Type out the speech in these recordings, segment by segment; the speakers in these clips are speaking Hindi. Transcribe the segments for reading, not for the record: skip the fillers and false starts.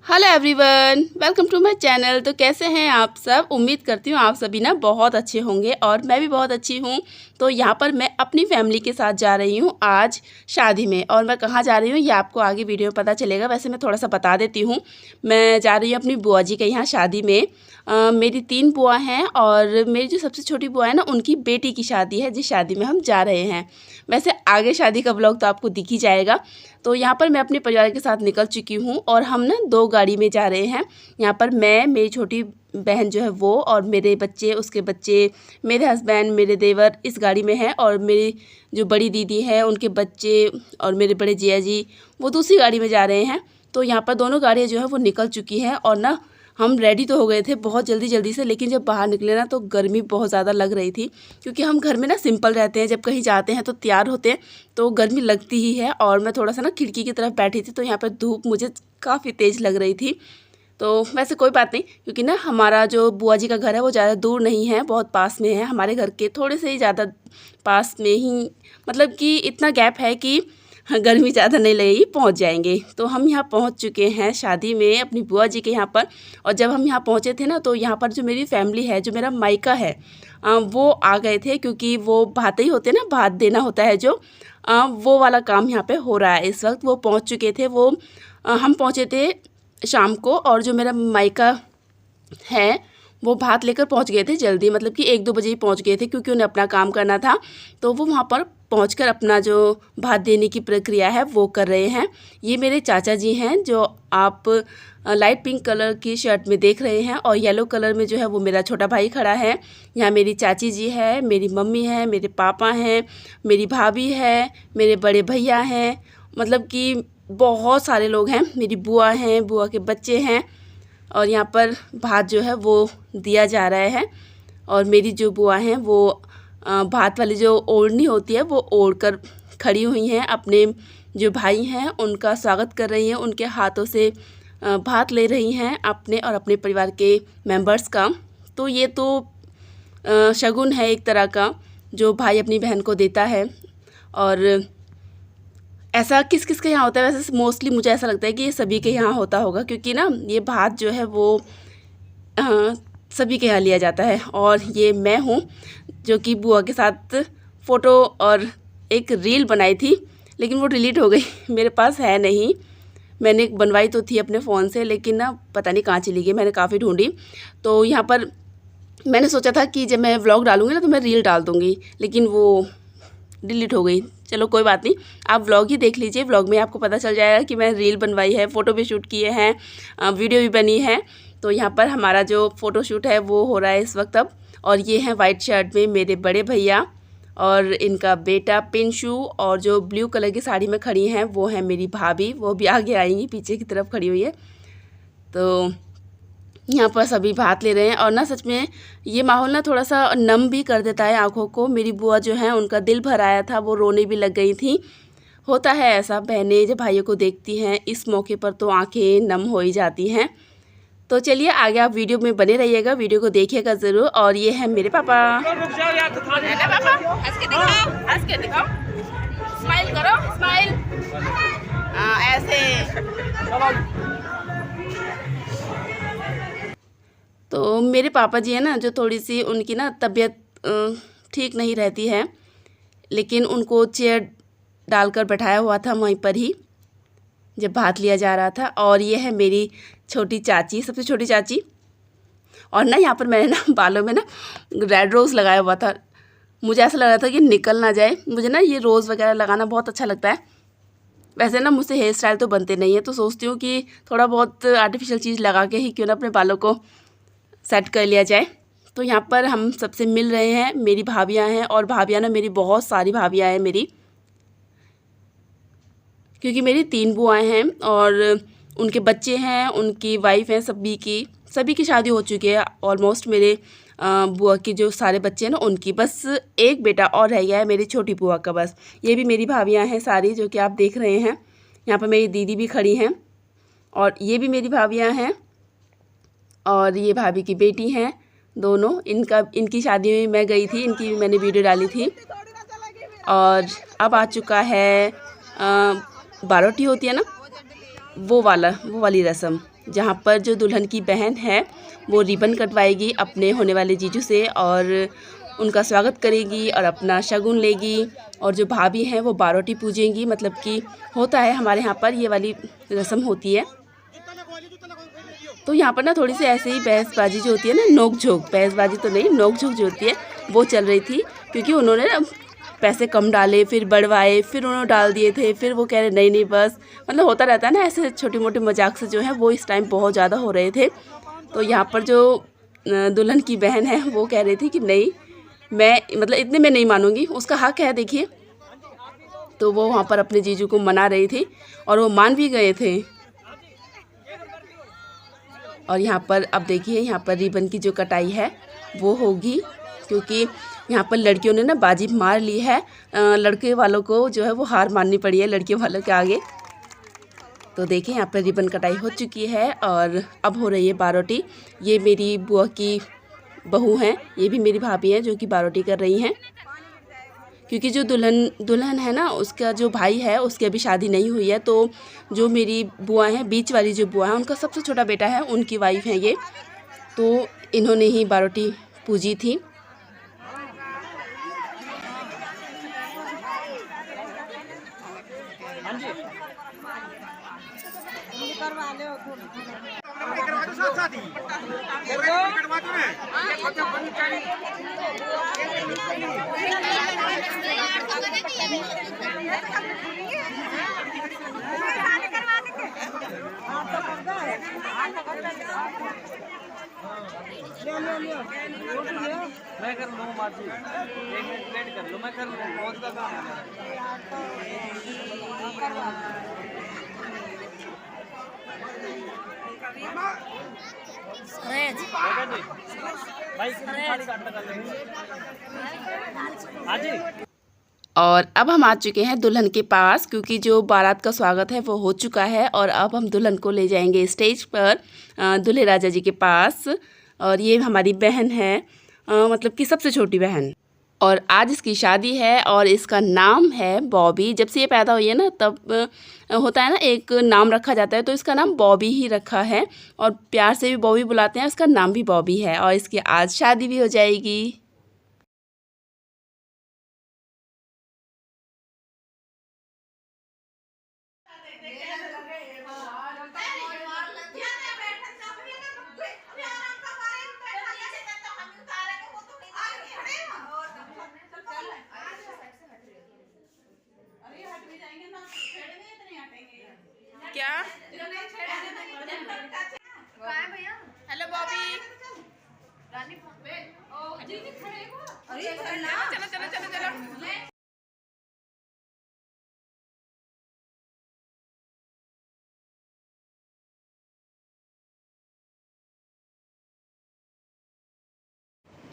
Hello everyone, welcome to my channel. तो कैसे हैं आप सब? उम्मीद करती हूँ आप सभी ना बहुत अच्छे होंगे और मैं भी बहुत अच्छी हूँ। तो यहाँ पर मैं अपनी फैमिली के साथ जा रही हूँ आज शादी में, और मैं कहाँ जा रही हूँ ये आपको आगे वीडियो में पता चलेगा। वैसे मैं थोड़ा सा बता देती हूँ। मैं जा रही हूँ अपनी बुआ जी के यहाँ शादी में। मेरी 3 बुआ हैं और मेरी जो सबसे छोटी बुआ है ना, उनकी बेटी की शादी है, जिस शादी में हम जा रहे हैं। वैसे आगे शादी का व्लॉग तो आपको दिख ही जाएगा। तो यहाँ पर मैं अपने परिवार के साथ निकल चुकी हूँ और हम ना 2 गाड़ी में जा रहे हैं। यहाँ पर मैं, मेरी छोटी बहन जो है वो, और मेरे बच्चे, उसके बच्चे, मेरे हस्बैंड, मेरे देवर इस गाड़ी में हैं, और मेरी जो बड़ी दीदी है उनके बच्चे और मेरे बड़े जिया जी वो दूसरी गाड़ी में जा रहे हैं। तो यहाँ पर दोनों गाड़ियाँ जो है वो निकल चुकी हैं और ना हम रेडी तो हो गए थे बहुत जल्दी से, लेकिन जब बाहर निकले ना तो गर्मी बहुत ज़्यादा लग रही थी, क्योंकि हम घर में ना सिंपल रहते हैं, जब कहीं जाते हैं तो तैयार होते हैं तो गर्मी लगती ही है। और मैं थोड़ा सा ना खिड़की की तरफ बैठी थी तो यहाँ पर धूप मुझे काफ़ी तेज़ लग रही थी। तो वैसे कोई बात नहीं, क्योंकि ना हमारा जो बुआ जी का घर है वो ज़्यादा दूर नहीं है, बहुत पास में है। हमारे घर के थोड़े से ही ज़्यादा पास में ही, मतलब कि इतना गैप है कि गर्मी ज़्यादा नहीं लगेगी, पहुंच जाएंगे। तो हम यहाँ पहुंच चुके हैं शादी में अपनी बुआ जी के यहाँ पर। और जब हम यहाँ पहुँचे थे ना तो यहाँ पर जो मेरी फैमिली है, जो मेरा मायका है, वो आ गए थे, क्योंकि वो भाते ही होते ना, भात देना होता है जो, वो वाला काम यहाँ पे हो रहा है इस वक्त। वो पहुँच चुके थे। वो हम पहुँचे थे शाम को, और जो मेरा मायका है वो भात लेकर पहुंच गए थे जल्दी, मतलब कि 1-2 बजे ही पहुंच गए थे, क्योंकि उन्हें अपना काम करना था। तो वो वहां पर पहुंचकर अपना जो भात देने की प्रक्रिया है वो कर रहे हैं। ये मेरे चाचा जी हैं, जो आप लाइट पिंक कलर की शर्ट में देख रहे हैं, और येलो कलर में जो है वो मेरा छोटा भाई खड़ा है। यहाँ मेरी चाची जी है, मेरी मम्मी है, मेरे पापा हैं, मेरी भाभी है, मेरे बड़े भैया हैं, मतलब कि बहुत सारे लोग हैं। मेरी बुआ हैं, बुआ के बच्चे हैं, और यहाँ पर भात जो है वो दिया जा रहा है। और मेरी जो बुआ हैं वो भात वाली जो ओढ़नी होती है वो ओढ़ कर खड़ी हुई हैं, अपने जो भाई हैं उनका स्वागत कर रही हैं, उनके हाथों से भात ले रही हैं अपने और अपने परिवार के मेंबर्स का। तो ये तो शगुन है एक तरह का, जो भाई अपनी बहन को देता है। और ऐसा किस किस के यहाँ होता है? वैसे मोस्टली मुझे ऐसा लगता है कि ये सभी के यहाँ होता होगा, क्योंकि ना ये भात जो है वो सभी के यहाँ लिया जाता है। और ये मैं हूँ जो कि बुआ के साथ फ़ोटो और एक रील बनाई थी, लेकिन वो डिलीट हो गई। मेरे पास है नहीं। मैंने एक बनवाई तो थी अपने फ़ोन से, लेकिन ना पता नहीं कहाँ चली गई। मैंने काफ़ी ढूंढी। तो यहाँ पर मैंने सोचा था कि जब मैं व्लॉग डालूँगी ना तो मैं रील डाल दूँगी, लेकिन वो डिलीट हो गई। चलो कोई बात नहीं, आप व्लॉग ही देख लीजिए। व्लॉग में आपको पता चल जाएगा कि मैं रील बनवाई है, फ़ोटो भी शूट किए हैं, वीडियो भी बनी है। तो यहाँ पर हमारा जो फ़ोटो शूट है वो हो रहा है इस वक्त अब। और ये हैं वाइट शर्ट में मेरे बड़े भैया और इनका बेटा पिंशू, और जो ब्लू कलर की साड़ी में खड़ी हैं वो है मेरी भाभी, वो भी आगे आएंगी, पीछे की तरफ खड़ी हुई है। तो यहाँ पर सभी भात ले रहे हैं, और ना सच में ये माहौल ना थोड़ा सा नम भी कर देता है आँखों को। मेरी बुआ जो है उनका दिल भर आया था, वो रोने भी लग गई थी। होता है ऐसा, बहनें जब भाइयों को देखती हैं इस मौके पर तो आंखें नम हो ही जाती हैं। तो चलिए आगे आप वीडियो में बने रहिएगा, वीडियो को देखिएगा ज़रूर। और ये है मेरे पापा। हंस के दिखाओ, हंस के दिखाओ, स्माइल करो, स्माइल ऐसे। तो मेरे पापा जी हैं ना, जो थोड़ी सी उनकी ना तबीयत ठीक नहीं रहती है, लेकिन उनको चेयर डालकर बैठाया हुआ था वहीं पर ही जब भात लिया जा रहा था। और ये है मेरी छोटी चाची, सबसे छोटी चाची। और ना यहाँ पर मैंने ना बालों में ना रेड रोज़ लगाया हुआ था। मुझे ऐसा लग रहा था कि निकल ना जाए। मुझे ना ये रोज़ वगैरह लगाना बहुत अच्छा लगता है। वैसे ना मुझसे हेयर स्टाइल तो बनते नहीं है, तो सोचती हूँ कि थोड़ा बहुत आर्टिफिशियल चीज़ लगा के ही क्यों ना अपने बालों को सेट कर लिया जाए। तो यहाँ पर हम सबसे मिल रहे हैं। मेरी भाभियाँ हैं, और भाभियाँ ना मेरी बहुत सारी भाभियाँ हैं मेरी, क्योंकि मेरी 3 बुआएँ हैं और उनके बच्चे हैं, उनकी वाइफ हैं, सभी की शादी हो चुकी है ऑलमोस्ट। मेरे बुआ की जो सारे बच्चे हैं ना उनकी, बस एक बेटा और रह गया है मेरी छोटी बुआ का बस। ये भी मेरी भाभियाँ हैं सारी, जो कि आप देख रहे हैं। यहाँ पर मेरी दीदी भी खड़ी हैं, और ये भी मेरी भाभियाँ हैं, और ये भाभी की बेटी हैं दोनों। इनकी शादी में मैं गई थी, इनकी मैंने वीडियो डाली थी। और अब आ चुका है बारोटी होती है ना, वो वाली रस्म, जहाँ पर जो दुल्हन की बहन है वो रिबन कटवाएगी अपने होने वाले जीजू से और उनका स्वागत करेगी और अपना शगुन लेगी। और जो भाभी हैं वो बारोटी पूजेंगी, मतलब कि होता है हमारे यहाँ पर ये वाली रस्म होती है। तो यहाँ पर ना थोड़ी सी ऐसे ही बहसबाजी जो होती है ना, नोक झोंक, बहसबाजी तो नहीं, नोक झोंक जो होती है वो चल रही थी, क्योंकि उन्होंने ना पैसे कम डाले, फिर बढ़वाए, फिर उन्होंने डाल दिए थे, फिर वो कह रहे नहीं नहीं बस, मतलब होता रहता है ना ऐसे छोटे मोटे मजाक से जो है वो इस टाइम बहुत ज़्यादा हो रहे थे। तो यहाँ पर जो दुल्हन की बहन है वो कह रही थी कि नहीं, मैं मतलब इतने में नहीं मानूंगी, उसका हक है देखिए। तो वो वहाँ पर अपने जीजू को मना रही थी और वो मान भी गए थे। और यहाँ पर अब देखिए, यहाँ पर रिबन की जो कटाई है वो होगी, क्योंकि यहाँ पर लड़कियों ने ना बाजी मार ली है, लड़के वालों को जो है वो हार माननी पड़ी है लड़कियों वालों के आगे। तो देखिए यहाँ पर रिबन कटाई हो चुकी है और अब हो रही है बारोटी। ये मेरी बुआ की बहू हैं, ये भी मेरी भाभी हैं जो कि बारोटी कर रही हैं, क्योंकि जो दुल्हन है ना उसका जो भाई है उसकी अभी शादी नहीं हुई है। तो जो मेरी बुआ हैं, बीच वाली जो बुआ है, उनका सबसे छोटा बेटा है, उनकी वाइफ है ये, तो इन्होंने ही बारोटी पूजी थी। मैं कर लूँ माजी, 1 मिनट वेट कर लो, मैं कर लूँ, बहुत का काम है भाई। और अब हम आ चुके हैं दुल्हन के पास, क्योंकि जो बारात का स्वागत है वो हो चुका है और अब हम दुल्हन को ले जाएंगे स्टेज पर दूल्हे राजा जी के पास। और ये हमारी बहन है, मतलब कि सबसे छोटी बहन, और आज इसकी शादी है और इसका नाम है बॉबी। जब से ये पैदा हुई है ना तब होता है ना एक नाम रखा जाता है, तो इसका नाम बॉबी ही रखा है और प्यार से भी बॉबी बुलाते हैं, इसका नाम भी बॉबी है और इसकी आज शादी भी हो जाएगी। क्या हेलो बॉबी, चलो चलो चलो चलो।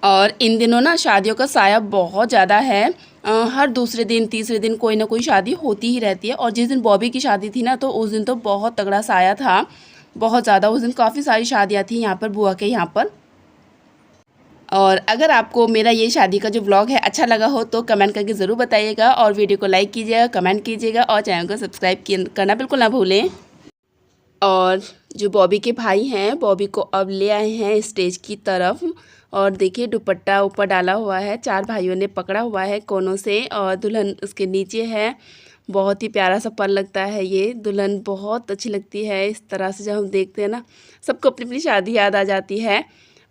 और इन दिनों ना शादियों का साया बहुत ज़्यादा है, हर दूसरे दिन तीसरे दिन कोई ना कोई शादी होती ही रहती है। और जिस दिन बॉबी की शादी थी ना तो उस दिन तो बहुत तगड़ा साया था, बहुत ज़्यादा। उस दिन काफ़ी सारी शादियाँ थी यहाँ पर बुआ के यहाँ पर। और अगर आपको मेरा ये शादी का जो व्लॉग है अच्छा लगा हो तो कमेंट करके ज़रूर बताइएगा और वीडियो को लाइक कीजिएगा, कमेंट कीजिएगा और चैनल को सब्सक्राइब करना बिल्कुल ना भूलें। और जो बॉबी के भाई हैं, बॉबी को अब ले आए हैं स्टेज की तरफ और देखिए दुपट्टा ऊपर डाला हुआ है, 4 भाइयों ने पकड़ा हुआ है कोनों से और दुल्हन उसके नीचे है। बहुत ही प्यारा सा पल लगता है, ये दुल्हन बहुत अच्छी लगती है। इस तरह से जब हम देखते हैं ना, सबको अपनी अपनी शादी याद आ जाती है।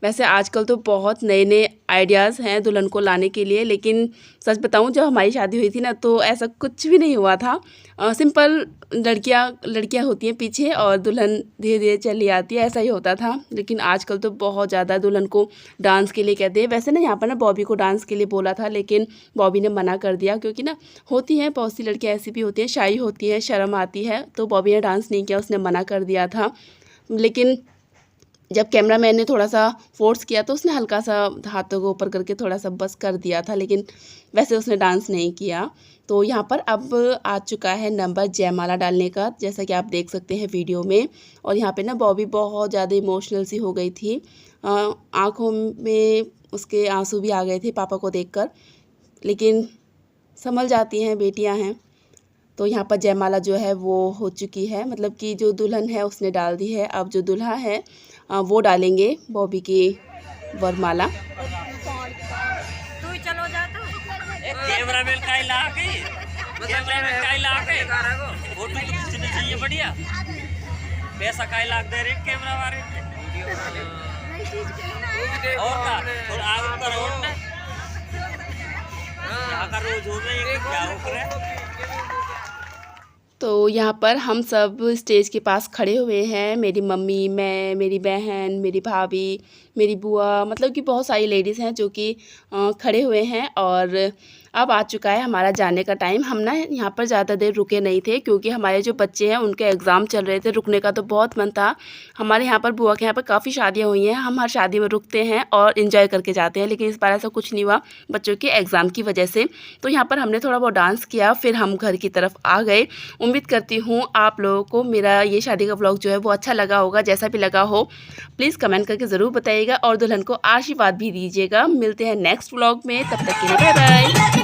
वैसे आजकल तो बहुत नए नए आइडियाज़ हैं दुल्हन को लाने के लिए, लेकिन सच बताऊं जब हमारी शादी हुई थी ना तो ऐसा कुछ भी नहीं हुआ था। सिंपल लड़कियां होती हैं पीछे और दुल्हन धीरे धीरे चली आती है, ऐसा ही होता था। लेकिन आजकल तो बहुत ज़्यादा दुल्हन को डांस के लिए कहते हैं। वैसे ना यहाँ पर ना बॉबी को डांस के लिए बोला था, लेकिन बॉबी ने मना कर दिया, क्योंकि ना होती हैं बहुत सी लड़कियाँ ऐसी भी होती हैं, शाई होती हैं, शर्म आती है, तो बॉबी ने डांस नहीं किया, उसने मना कर दिया था। लेकिन जब कैमरामैन ने थोड़ा सा फोर्स किया तो उसने हल्का सा हाथों को ऊपर करके थोड़ा सा बस कर दिया था, लेकिन वैसे उसने डांस नहीं किया। तो यहाँ पर अब आ चुका है नंबर जयमाला डालने का, जैसा कि आप देख सकते हैं वीडियो में। और यहाँ पे ना बॉबी बहुत ज़्यादा इमोशनल सी हो गई थी, आँखों में उसके आंसू भी आ गए थे पापा को देखकर, लेकिन संभल जाती हैं, बेटियाँ हैं। तो यहाँ पर जयमाला जो है वो हो चुकी है, मतलब कि जो दुल्हन है उसने डाल दी है। अब जो दूल्हा है वो डालेंगे बॉबी की वरमाला। फोटो तो खींचनी चाहिए बढ़िया, पैसा काय लाग दे रे कैमरा वाले और का और आगे का रोड ने यहाँ का रोज हो रहा है क्या हो रहा है। तो यहाँ पर हम सब स्टेज के पास खड़े हुए हैं, मेरी मम्मी, मैं, मेरी बहन, मेरी भाभी, मेरी बुआ, मतलब कि बहुत सारी लेडीज़ हैं जो कि खड़े हुए हैं। और अब आ चुका है हमारा जाने का टाइम। हम ना यहाँ पर ज़्यादा देर रुके नहीं थे क्योंकि हमारे जो बच्चे हैं उनके एग्ज़ाम चल रहे थे। रुकने का तो बहुत मन था। हमारे यहाँ पर बुआ के यहाँ पर काफ़ी शादियाँ हुई हैं, हम हर शादी में रुकते हैं और इन्जॉय करके जाते हैं, लेकिन इस बार ऐसा कुछ नहीं हुआ बच्चों के एग्ज़ाम की वजह से। तो यहाँ पर हमने थोड़ा बहुत डांस किया, फिर हम घर की तरफ आ गए। उम्मीद करती हूँ आप लोगों को मेरा ये शादी का व्लॉग जो है वो अच्छा लगा होगा। जैसा भी लगा हो प्लीज़ कमेंट करके ज़रूर बताइएगा और दुल्हन को आशीर्वाद भी दीजिएगा। मिलते हैं नेक्स्ट व्लॉग में, तब तक के लिए बाय बाय।